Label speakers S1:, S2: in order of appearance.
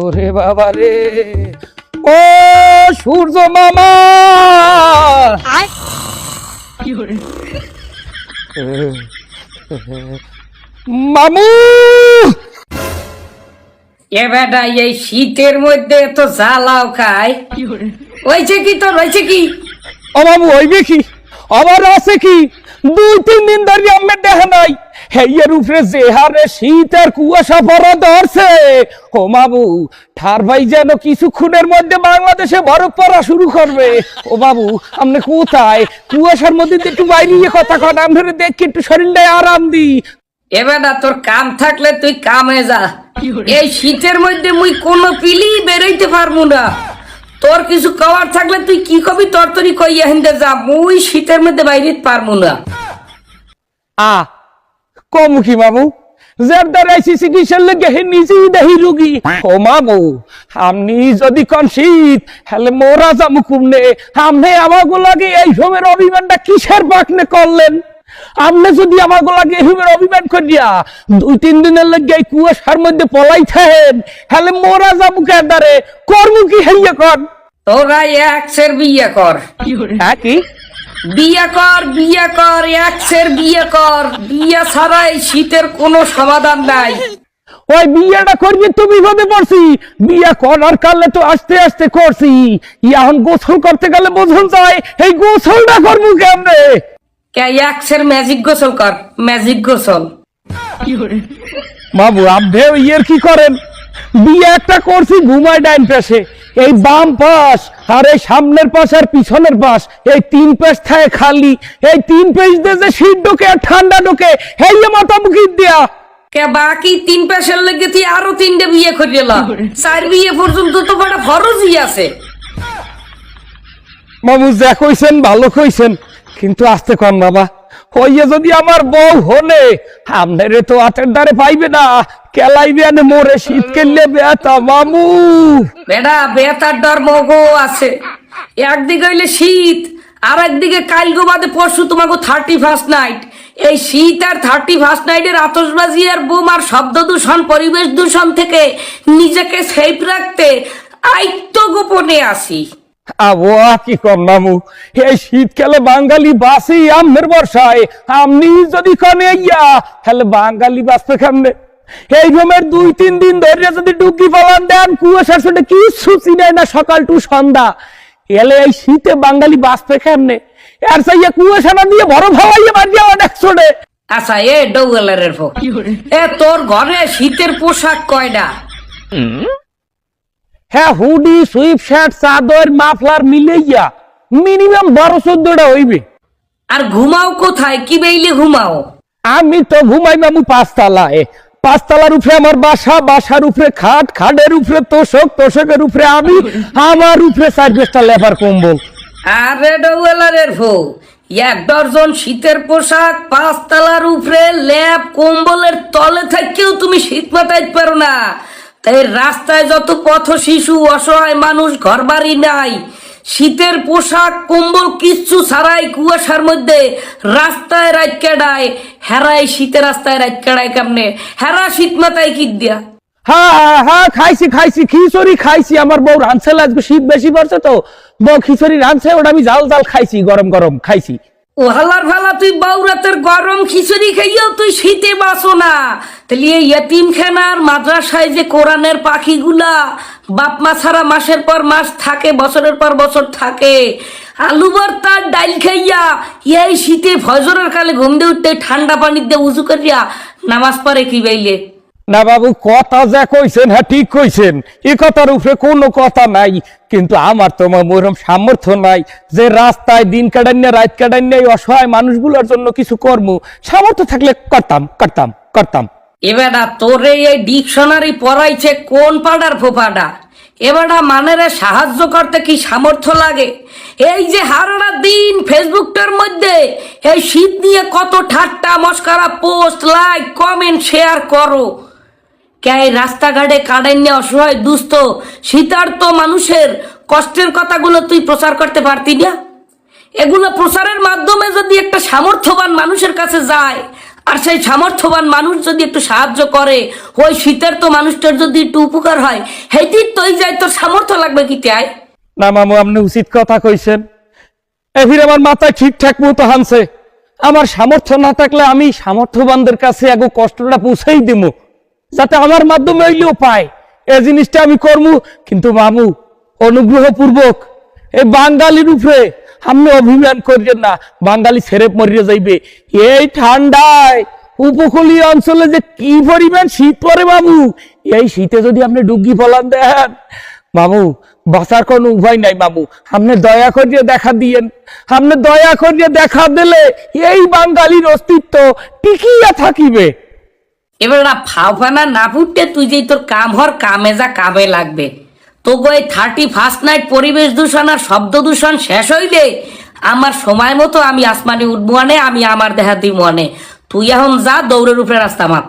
S1: ওরে বাবা রে, ও সূর্য মামা, মামু।
S2: এ বেটা এই শীতের মধ্যে তো জ্বালাও খায়। হয়েছে কি তোর, হয়েছে কি?
S1: ও মামু হইবে কি, আবার আছে কি? 2-3 দিন ধরে আমার দেখা নাই। হেইয়ের উপরে যে হারে শীত আর কুয়াশা পড়া ধরছে, ও মামু ঠার ভাই যেন কিছুক্ষণের মধ্যে বাংলাদেশে বরফ পড়া শুরু করবে। ও বাবু আপনি কোথায়? কুয়াশার মধ্যে একটু বাইরে গিয়ে কথা কন, আমি দেখি একটু শরীরটায় আরাম দি।
S2: এ বেটা তোর কাম থাকলে তুই কামে যা। এই শীতের মধ্যে মুই কোনো পিলি বেরোইতে পারবো না। তোর কিছু কওয়ার থাকলে তুই কি কবি তরতরি কইয়া হিন্দে যা, মুই শীতের মধ্যে বাইরে পারবো না।
S1: কমু কি মামু, যার দ্বারাইছি চিকিৎসার লেগে হে নিজেই দেহি রুগী। ও মামু আপনি যদি কন শীত হলে মোরা যামু কুমনে। আপনি আমাগো লাগে এই সময়ের অভিমানটা কিসের বাকনে করলেন? আপনি যদি আমাগো লাগে এই সময়ের অভিমান করিয়া 2-3 দিনের লেগে এই কুয়াশার মধ্যে পলাই থাকেন, হলে মোরা যামু কেদারে করমু কি হইয়া কন?
S2: তোরা একসের বিয়ে কর।
S1: কি
S2: বিয়ে কর, বিয়ে কর, একসের বিয়ে কর। বিয়ে ছাড়া এই শীতের কোনো সমাধান নাই।
S1: ওই বিয়েটা করবি তো বিপদে পড়ছি। বিয়ে করার কালে তো আস্তে আস্তে করছি, এখন গোসল করতে গেলে বোঝন যায় এই গোসলটা করবো কেমনে?
S2: কে একসের ম্যাজিক গোসল কর, ম্যাজিক গোসল।
S1: বাবু আপনি ইয়ের কি করেন? বিয়ে একটা করছি ঘুমায় ডাইন পাশে, এই বাম পাশ আর এই সামনের পাশ আর পিছনের পাশ, এই 3 পাশ থাকে খালি। এই 3 পাশ দিয়ে যে শীত ঢোকে আর ঠান্ডা ঢোকে, এই মাথা মুখি দিয়া
S2: কে বাকি 3 পেশের লেগে তুই আরো 3টে বিয়ে করিলা। 4 বিয়ে পর্যন্ত তো বড় ফরজই আছে।
S1: বাবু যা কইছেন ভালো কইছেন, কিন্তু আস্তে কন বাবা। হইয়ে যদি আমার বউ হলে আপনারে তো হাতের দ্বারে পাইবে না, কেলাইবে আনে মোরে শীত কেললে বেতা মামু।
S2: বেটা বেতার ডর মগো আছে। একদিকে হইলে শীত, আর একদিকে কালগো বাদে পরশু তোমাকে 31st নাইট। এই শীত আর 31st নাইটের আতশবাজি আর বোম আর শব্দ দূষণ, পরিবেশ দূষণ থেকে নিজেকে সেফ রাখতে আইত্য গোপনে আসি।
S1: কি কম মামু, এই শীতকালে বাঙালি বাসি আমের বর্ষায়। আপনি যদি কনে ইয়া তাহলে বাঙালি বাঁচবে কেমনে? এই রুমের 2-3 দিন ধরে যদি ডুবকি পালান দেন, কুয়াশার সাথে কিছু চিনাই না সকাল টু সন্ধ্যা, এলে এই শীতে বাঙালি বাঁচবে কেমনে? আর সাইয়া কুয়াশা না দিয়ে বড় ভাবাইয়া মারিয়া অনেক ছোটে।
S2: আচ্ছা এ ডৌগলারের ফো, এ তোর ঘরে শীতের পোশাক কয়টা?
S1: হ্যাঁ, হুডি, সুইপ শার্ট, চাদর, মাফলার মিলাইয়া মিনিমাম 12-14টা হইবে।
S2: আর ঘুমাও কোথায়? কি বেইলে ঘুমাও?
S1: আমি তো ঘুমাই মামু 5 তলায়। 5 তলার উপরে আমার বাসা, বাসার উপরে খাট, খাটের উপরে তোষক, তোষকের উপরে আমি, আমার উপরে 4-5টা লেবার কম্বল।
S2: আরে ডৌগলারের ফো, 1 ডজন শীতের পোশাক, 5 তলার উপরে ল্যাপ, কম্বলের তলে থেকেও তুমি শীত মাতাইতে পারো না। তাই রাস্তায় যত পথ শিশু, অসহায় মানুষ, ঘর বাড়ি নাই, শীতের পোশাক কম্বল কিচ্ছু ছাড়াই কুয়াশার মধ্যে রাস্তায় রাত কাটায়। হেরাই শীতের রাস্তায় রাত কাটায় কেমনে? হেরা শীত মাথায় কি দিয়া?
S1: হ্যাঁ খাইছি খিচুড়ি খাইছি। আমার বউ রাঁধছে, আজকে শীত বেশি পড়ছে তো বউ খিচুড়ি রাঁধছে, ওটা আমি জাল জাল খাইছি, গরম গরম খাইছি।
S2: ও হালার ভালা, তুই বাউরাতের গরম খিচুড়ি খাইও তুই শীতে বাঁচো না। তাহলে এই এতিমখানার মাদ্রাসায় যে কোরআনের পাখিগুলা বাপ মা ছাড়া মাসের পর মাস থাকে, বছরের পর বছর থাকে, আলু ভর্তার ডাইল খাইয়া এই শীতে ফজরের কালে ঘুম দিয়ে উঠতে ঠান্ডা পানি দিয়ে উজু করিয়া নামাজ পড়ে কি বাইলে?
S1: না বাবু, কথা যা কইছেন হ্যাঁ ঠিক কইছেন, এ কথার উপরে কোনো কথা নাই। কিন্তু আমার তো ওরকম সামর্থ্য নাই যে রাস্তায় দিন কাটান না রাত কাটান না এই অসহায় মানুষগুলোর জন্য কিছু কর্ম। সামর্থ্য থাকলে করতাম।
S2: এবারা তোরে এই ডিকশনারি পড়াইছে কোন পাড়ার ফোপাটা? এবারা মানেরে সাহায্য করতে কি সামর্থ্য লাগে? এই যে হারাটা দিন ফেসবুকটার মধ্যে এই শীত নিয়ে কত ঠাট্টা মস্করা পোস্ট, লাইক, কমেন্ট, শেয়ার করো। কে রাস্তাঘাটে কারেন্ট নিয়ে অসহায় দুস্থ শীতার্ত মানুষের কষ্টের কথাগুলো তুই প্রচার করতে পারতি না? এগুলো প্রচারের মাধ্যমে যদি একটা সামর্থ্যবান মানুষের কাছে যায়, আর সেই সামর্থ্যবান মানুষ যদি একটু সাহায্য করে, ওই শীতের তো মানুষটার যদি একটু উপকার হয়, হেইটি তৈ যায়, তোর সামর্থ্য লাগবে কি তাই?
S1: না মামু, আপনি উচিত কথা কইছেন। এফির আমার মাথায় ঠিকঠাক মতো হানছে। আমার সামর্থ্য না থাকলে আমি সামর্থ্যবানদের কাছে আগে কষ্টটা পৌঁছেই দিব, যাতে আমার মাধ্যমে হইলেও পায়। এই জিনিসটা আমি করবো। কিন্তু মামু, অনুগ্রহপূর্বক এই বাঙালির উপরে আপনি অভিমান করিয়েন না। বাঙালি ছেড়ে মরিয়ে যাইবে এই ঠান্ডায়। উপকূলীয় অঞ্চলে যে কি পরিমাণ শীত পড়ে মামু, এই শীতে যদি আপনি ডুবকি ফলান দেন মামু, বাঁচার কোনো উপায় নাই মামু। আপনি দয়া করিয়ে দেখা দিয়েন। আপনি দয়া করিয়ে দেখা দিলে এই বাঙালির অস্তিত্ব টিকিয়া থাকিবে।
S2: এবার না ফাওফানা না ফুটতে তুই যেই তোর কাম হর কামে যা কামে লাগবে। তোকে এই 31st নাইট পরিবেশ দূষণ আর শব্দ দূষণ শেষ হইলে আমার সময় মতো আমি আসমানে উঠবো আনে, আমি আমার দেহা দিব আনে। তুই এখন যা, দৌড়ের উপরে রাস্তা মাপ।